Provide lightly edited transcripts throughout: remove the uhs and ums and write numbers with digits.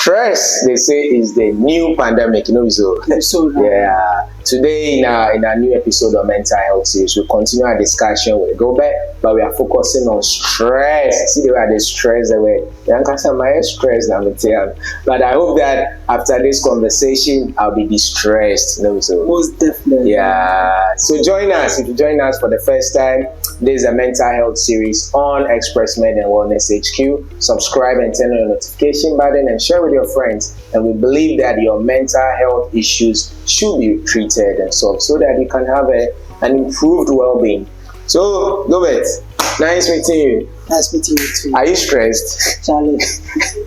Stress, they say, is the new pandemic, so yeah. Today in our new episode of Mental Health Series, we continue our discussion with Gobert, but we are focusing on stress. See the way they stress the way. But I hope that after this conversation, I'll be distressed. So most definitely. Yeah. So join us. If you join us for the first time, this is a Mental Health Series on Express Med and Wellness HQ. Subscribe and turn on your notification button and share with your friends. And we believe that your mental health issues should be treated and solved so that you can have an improved well-being. So, Gobert, nice meeting you. Nice meeting you too. Are you stressed? Charlie,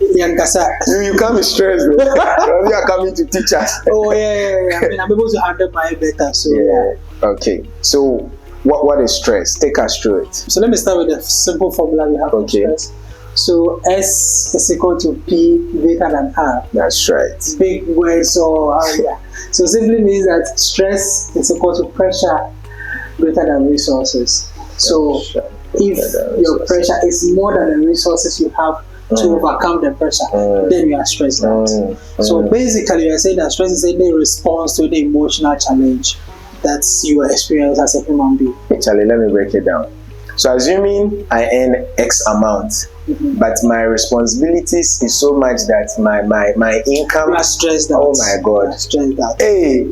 you can't be stressed. You are coming to teach us. Oh yeah. I mean, I'm able to handle my better. So yeah. Okay. So, what is stress? Take us through it. So let me start with the simple formula we have for stress. So S is equal to P greater than R. That's right. Big words, so yeah. So simply means that stress is equal to pressure greater than resources. So if your pressure is more than the resources you have to overcome the pressure, then you are stressed out. So basically, you are saying that stress is any response to the emotional challenge that you experience as a human being. Hey, Charlie, let me break it down. So assuming I earn X amount, but my responsibilities is so much that my income. You are stressed out. Oh my God. You are stressed out. Hey.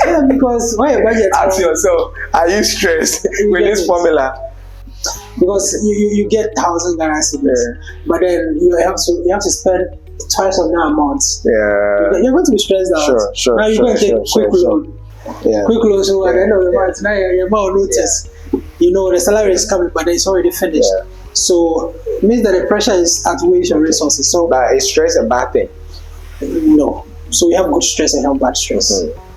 Yeah, because why your budget? Ask yourself, are you stressed with this formula? Because you get 1,000 Ghana cedis, but then you have to spend twice of that amount. Yeah. You're going to be stressed out. Sure. Now you're going to take quick loan. Yeah. Quick loan, so at the end of the month, now you're more notice. You know the salary is coming, but it's already finished. Yeah. So it means that the pressure is outweighs your resources. So, but is stress a bad thing? No. So we have good stress and have bad stress,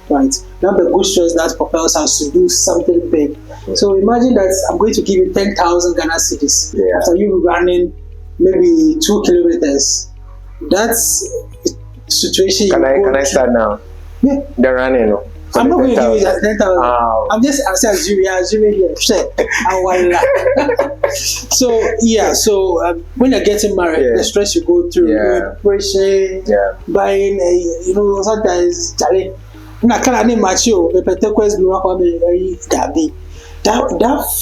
right? We have the good stress that propels us to do something big. So imagine that I'm going to give you 10,000 Ghana cedis after you running maybe 2 kilometers. That's a situation. Can I start now? Yeah. The running. I'm not going to give you that 10,000. I'm just assuming here. So yeah, so when you're getting married, the stress you go through, preparation, buying, sometimes Charlie, that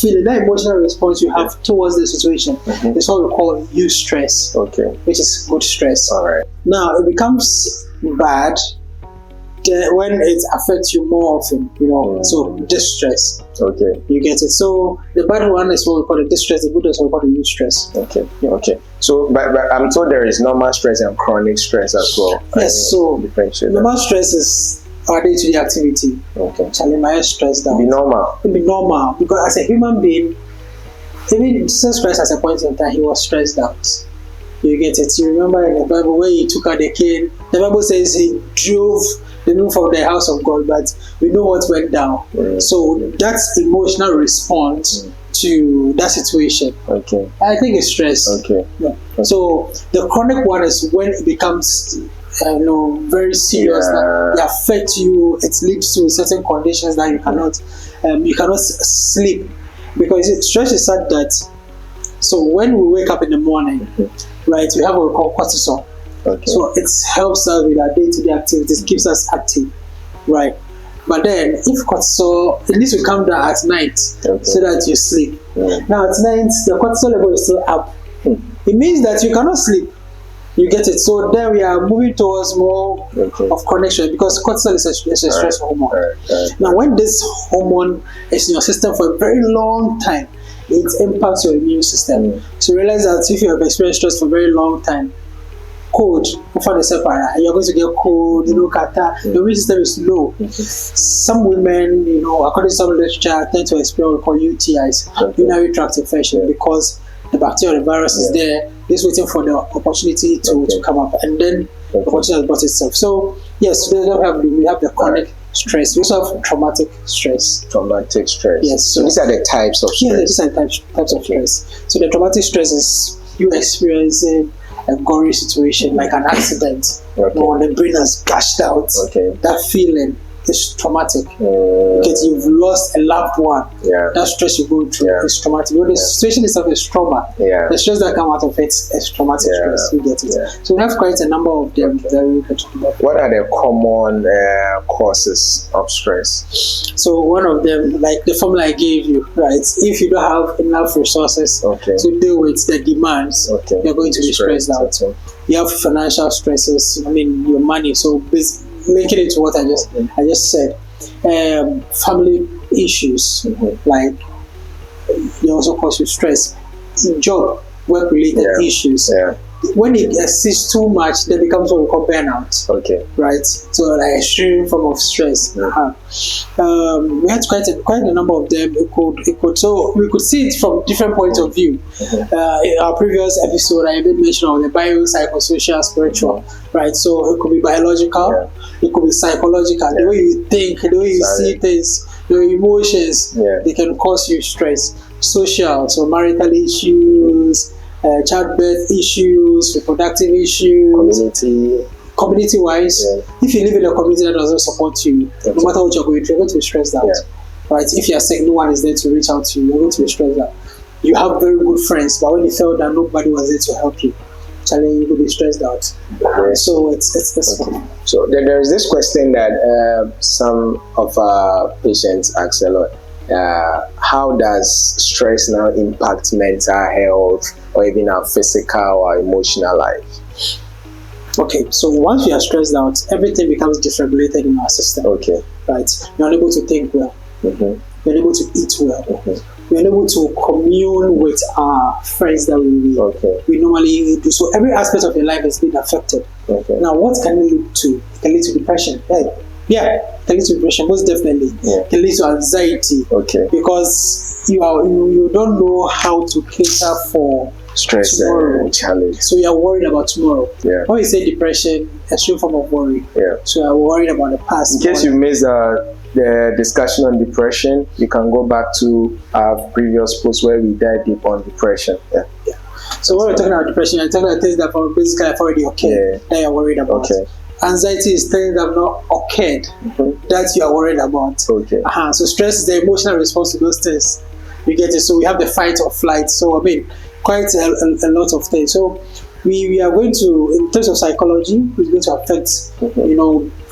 feeling, that emotional response you have towards the situation is what we call eustress. Okay. Which is good stress. All right. Now it becomes bad when it affects you more often, so distress. Okay. You get it. So the bad one is what we call the distress, the good is what we call the eustress. Okay. Yeah. Okay. So but I'm told there is normal stress and chronic stress as well. Yes, so normal stress is our day-to-day activity. Okay. Charlie, my stress down. Be normal. It'll be normal because as a human being, even Jesus Christ at a point in time he was stressed out. You get it. You remember in the Bible where he took out the cane, the Bible says he drove the roof of the house of God, but we know what went down. So that's emotional response to that situation. Okay. I think it's stress. Okay. Yeah. So the chronic one is when it becomes very serious, that it affects you. It leads to certain conditions that you cannot sleep, because stress is such that. So when we wake up in the morning, right, we have what we call cortisol. Okay. So it helps us with our day-to-day activities, keeps us active, right? But then, if cortisol, it needs to come down at night so that you sleep. Now at night, the cortisol level is still up. It means that you cannot sleep. You get it. So then we are moving towards more of connection, because cortisol is a stress hormone. Now, when this hormone is in your system for a very long time, it impacts your immune system. So realize that if you have experienced stress for a very long time, cold, you're going to get cold, kata, the immune system is low. Some women, according to some literature, tend to experience what we call UTIs, urinary tract infection, because the bacteria or the virus is there, it's waiting for the opportunity to come up, and then the opportunity has brought itself. So yes, we have the chronic stress. We also have traumatic stress. Traumatic stress. Yes. So these are the types of stress. Yeah, these are types of stress. So the traumatic stress is you experiencing a gory situation like an accident, or the brain has gashed out. That feeling is traumatic because you've lost a loved one. That stress you go through is traumatic. When the situation itself is trauma, the stress that comes out of it is traumatic stress. You get it. So we have quite a number of them that we can talk about. What are the common causes of stress? So one of them, like the formula I gave you, right? If you don't have enough resources to deal with the demands, you're going to be stressed out. You have financial stresses. I mean, your money. So linking it to what I just said, family issues, like they also cause you stress. Job, work-related issues. When it exceeds too much, then becomes what we call burnout. Right? So like extreme form of stress. We had quite a number of them. So we could see it from different points of view. In our previous episode, I made mention of the bio, psychosocial, spiritual. Right? So it could be biological, it could be psychological. The way you think, the way you see things, your emotions, they can cause you stress. Social, so marital issues, childbirth issues, reproductive issues, community-wise. If you live in a community that doesn't support you, no matter what you're going through, you're going to be stressed out. Right? If you're sick, no one is there to reach out to you, you're going to be stressed out. You have very good friends, but when you felt that nobody was there to help you, you will be stressed out. So it's fun. So there is this question that some of our patients ask a lot. How does stress now impact mental health or even our physical or emotional life? Okay, so once we are stressed out, everything becomes dysregulated in our system. Right? You're unable to think well. You're unable to eat well. We're unable to commune with our friends that we normally do. So every aspect of your life has been affected. Now, what can it lead to? It can lead to depression. It can lead to depression, most definitely. It can lead to anxiety. Because you don't know how to cater for stress tomorrow. And challenge. So you are worried about tomorrow. When you say depression, extreme form of worry. So you are worried about the past. In case you missed the discussion on depression, you can go back to our previous post where we dive deep on depression. So when we're talking about depression, I'm talking about things that are basically have already occurred that you're worried about. Anxiety is things that have not occurred that you are worried about. So stress is the emotional response to those things. You get it? So we have the fight or flight. So I mean, quite a lot of things. So we are going to, in terms of psychology, it's going to affect,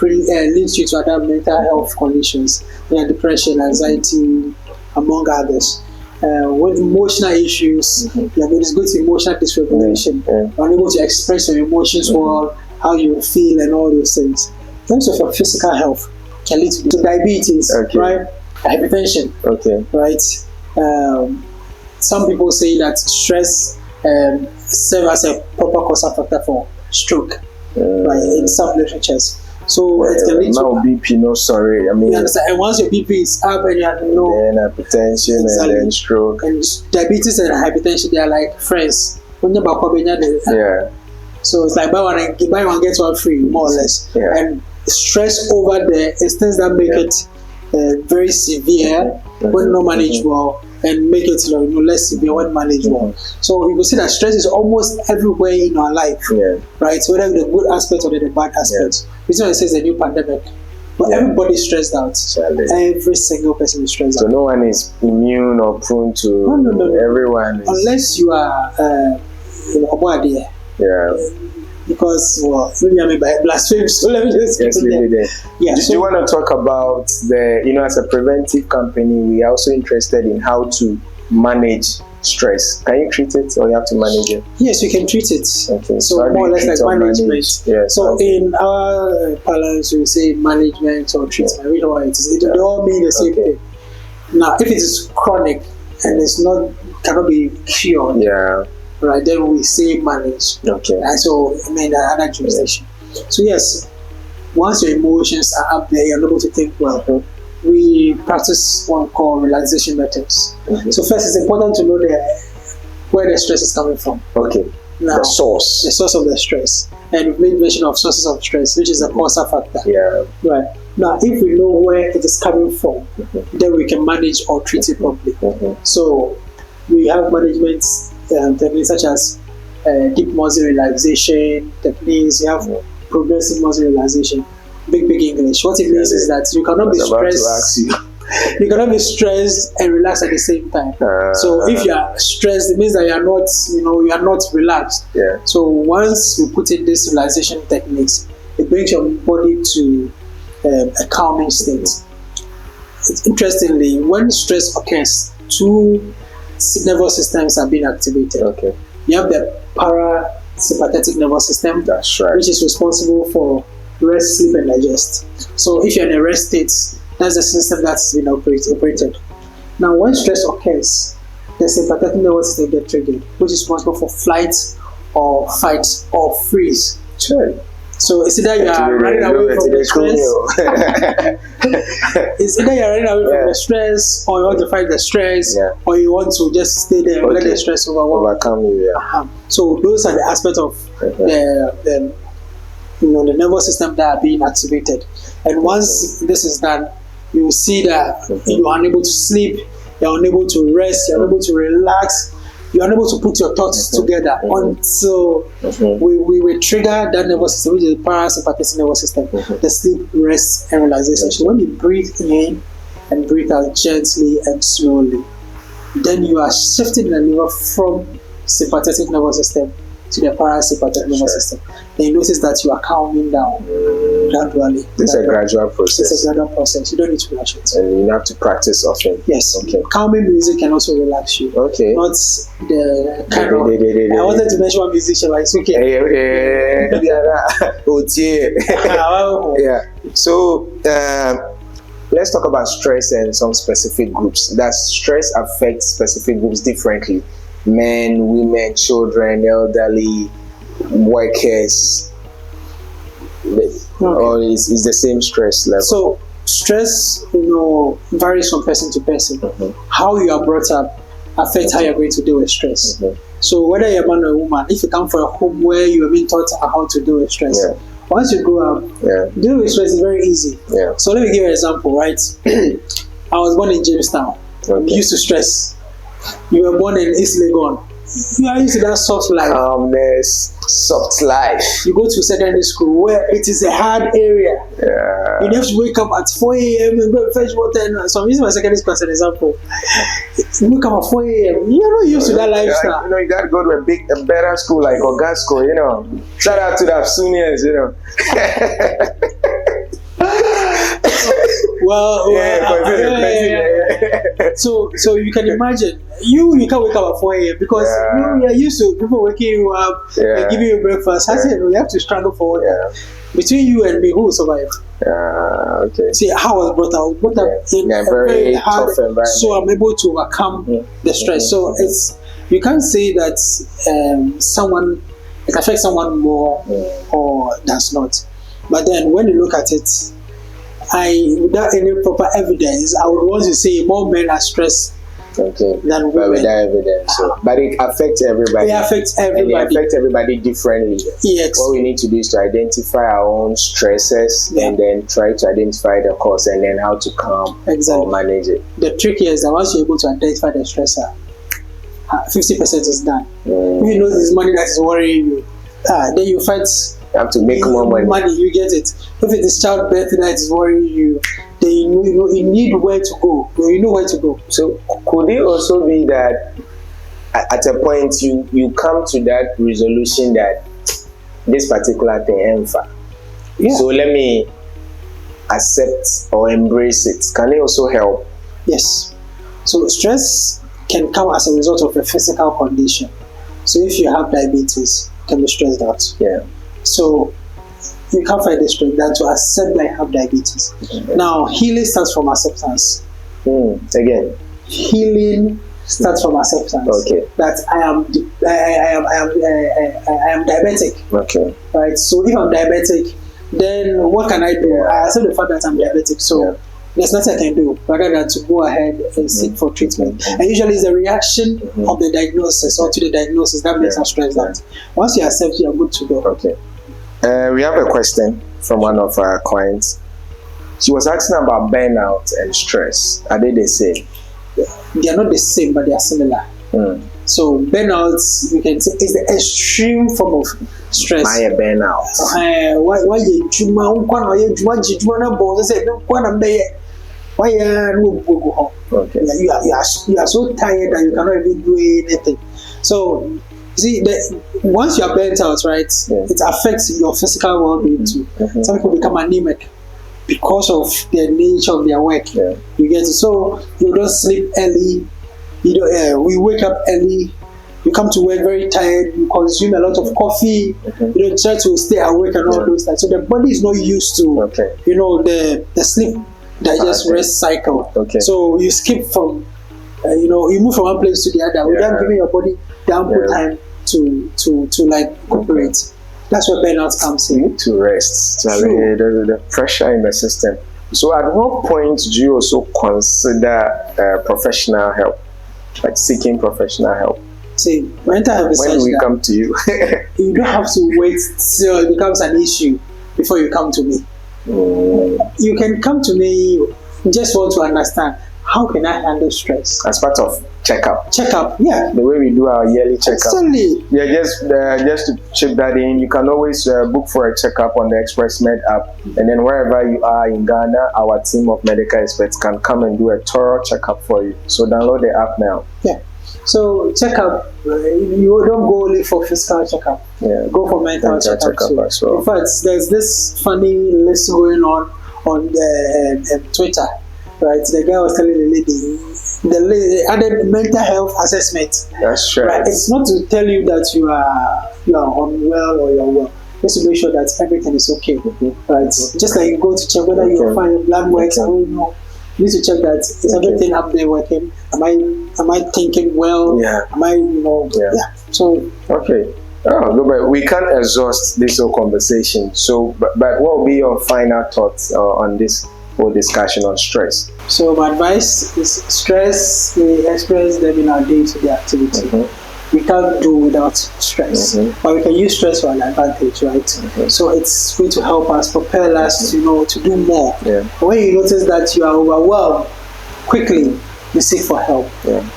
leads you to other mental health conditions, depression, anxiety, among others. With emotional issues, it's going to emotional dysregulation. You're unable to express your emotions well, how you feel, and all those things. In terms of your physical health, can lead to diabetes, right? Hypertension, right? Some people say that stress serves as a proper causal factor for stroke, right? In some literatures. So it can lead to BP. I mean, you understand? And once your BP is up and you have then hypertension and then stroke. And diabetes and hypertension, they are like friends. So it's like buy one get one free, more or less. And stress over there is things that make it very severe when not managed well, and make it less severe when managed well. So you can see that stress is almost everywhere in our life, right? So whether the good aspect or the bad aspect. This one says a new pandemic, but everybody's stressed out. Every single person is stressed out. So no one is immune or prone to. No. Everyone is. Unless you are, because maybe I'm a blasphemy, so let me just keep it there. Do you want to talk about as a preventive company, we are also interested in how to manage stress. Can you treat it, or you have to manage it? Yes, you can treat it. So more or less like management. So in our parlance, we say management or treatment. We know what it is. They all mean the same thing. Now, if it is chronic and it's cannot be cured, right, then we say manage. And so another jurisdiction. So yes, once your emotions are up there, you're able to think well. We practice what we call relaxation methods. So first, it's important to know where the stress is coming from. Now, the source of the stress. And we've made mention of sources of stress, which is a causal factor. Right. Now, if we know where it is coming from, then we can manage or treat it properly. So we have management techniques such as deep muscle relaxation techniques. You have progressive muscle relaxation. big English. What it means is that you cannot be stressed. You cannot be stressed and relaxed at the same time. So if you are stressed, it means that you are not, you are not relaxed. Yeah. So once you put in these relaxation techniques, it brings your body to a calming state. Interestingly, when stress occurs, two nervous systems are being activated. Okay. You have the parasympathetic nervous system, that's right, which is responsible for rest, sleep, and digest. So if you're in a rest state, that's the system that's been operated. Now, when stress occurs, the sympathetic nervous system gets triggered, which is responsible for flight or fight or freeze. Sure. So it's either you are running away from the stress. It's either you're running away from the stress, or you want to fight the stress, or you want to just stay there and let the stress overcome you. So those are the aspects of the nervous system that are being activated. And once this is done, you will see that you are unable to sleep, you are unable to rest, you are unable to relax, you are unable to put your thoughts together until we will trigger that nervous system, which is the parasympathetic nervous system, the sleep, rest, and relaxation. So when you breathe in and breathe out gently and slowly, then you are shifting the nerve from sympathetic nervous system to the parasympathetic nervous system. Then you notice that you are calming down gradually. It's a gradual process. It's a gradual process. You don't need to rush it. And you have to practice often. Yes. Okay. Calming music can also relax you. Okay. Not the kind of... I wanted to mention one musician, but it's okay. Yeah. So, let's talk about stress and some specific groups. Does stress affect specific groups differently? Men, women, children, elderly, workers, or is the same stress level? So stress, varies from person to person. How you are brought up affects how you're going to deal with stress. So whether you're a man or a woman, if you come from a home where you have been taught how to deal with stress, once you grow up, dealing with stress is very easy. So let me give you an example, right? I was born in Jamestown. We used to stress. You were born in East Legon. You are used to that soft life. Calmness, soft life. You go to secondary school where it is a hard area. You have to wake up at 4 a.m. and go and fetch water. So I'm using my secondary school as an example. You wake up at 4 a.m. You're not used to that lifestyle. You got to go to a better school like Oga school, Shout out to the Absunians, So you can imagine, you can't wake up at 4 a.m. because you are used to people waking you up and giving you breakfast. I said, you have to struggle for it. Between you and me, who will survive? Okay. See, how I was brought up in a very hard environment. So I'm able to overcome the stress. So you can't say that it affects someone more or does not. But then when you look at it, without any proper evidence, I would want to say more men are stressed than women. But without evidence. But it affects everybody. It affects everybody. And it affects everybody differently. Yes. What we need to do is to identify our own stresses and then try to identify the cause and then how to calm or manage it. The trick here is that once you're able to identify the stressor, 50% is done. If you know this money that is worrying you, then you fight. You have to make more money. You get it. If it is childbirth that is worrying you, then you need where to go. You know where to go. So could it also be that at a point you come to that resolution that this particular thing ends? So let me accept or embrace it. Can it also help? Yes. So stress can come as a result of a physical condition. So if you have diabetes, you can be stressed out. So you can't find the strength than to accept that you have diabetes. Now, healing starts from acceptance. Again, healing starts from acceptance. That I am diabetic. Right. So if I'm diabetic, then what can I do? I accept the fact that I'm diabetic. So there's nothing I can do rather than to go ahead and seek for treatment. And usually it's the reaction of the diagnosis or to the diagnosis that makes us stressed out. Once you accept, you are good to go. We have a question from one of our clients. She was asking about burnout and stress. Are they the same? They are not the same, but they are similar. So burnout, you can say, is the extreme form of stress. My burnout. Why you juma? Why you juma? Boss say no. Why no go home? Okay. You are so tired that you cannot even do anything. So see, once you are burnt out, right, it affects your physical well-being too. Some people become anemic because of the nature of their work. You get it. So you don't sleep early. You don't. We wake up early. You come to work very tired. You consume a lot of coffee. You don't try to stay awake and all those things. So the body is not used to, the sleep digest rest cycle. So you skip from, you move from one place to the other without giving your body the ample time to like cooperate. That's where burnout comes in. You need to rest. The pressure in the system. So at what point do you also consider professional help, like seeking professional help? See, mental health is when we come to you. You don't have to wait till it becomes an issue before you come to me. You can come to me, just want to understand, how can I handle stress? As part of checkup. Yeah. The way we do our yearly checkup. Absolutely. Yeah, just to chip that in, you can always book for a checkup on the ExpressMed app. And then wherever you are in Ghana, our team of medical experts can come and do a thorough checkup for you. So download the app now. Yeah. So checkup, you don't go only for physical checkup. Go for mental checkup too. As well. In fact, there's this funny list going on Twitter, right? The guy was telling the lady added mental health assessment. That's right. It's not to tell you that you are unwell or you're well. Just to make sure that everything is okay, right? Just like you go to check whether you're fine, your blood works, and you need to check that is everything up there working. Am I thinking well? Am I So okay. But we can't exhaust this whole conversation. So, but what will be your final thoughts on this whole discussion on stress? So my advice is stress. We experience them in our day-to-day activity. We can't do without stress, but we can use stress for an advantage, right? So it's going to help us, propel us, to do more. When you notice that you are overwhelmed, quickly you seek for help.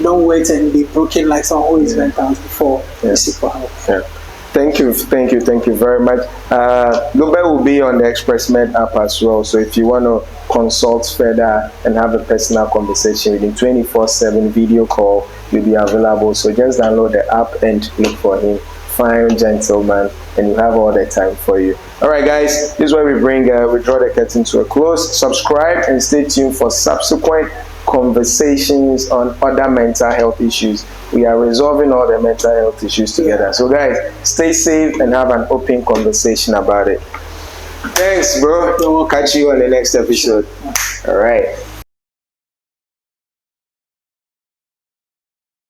Don't wait and be broken like someone who is burnt out before you seek for help. Thank you very much. Lube will be on the ExpressMed app as well. So if you want to consult further and have a personal conversation with him, 24/7 video call will be available. So just download the app and look for him. Fine gentleman, and you have all the time for you. All right, guys, this is where we draw the curtain to a close. Subscribe and stay tuned for subsequent conversations on other mental health issues. We are resolving all the mental health issues together. So guys, stay safe and have an open conversation about it. Thanks, bro. We'll catch you on the next episode. All right.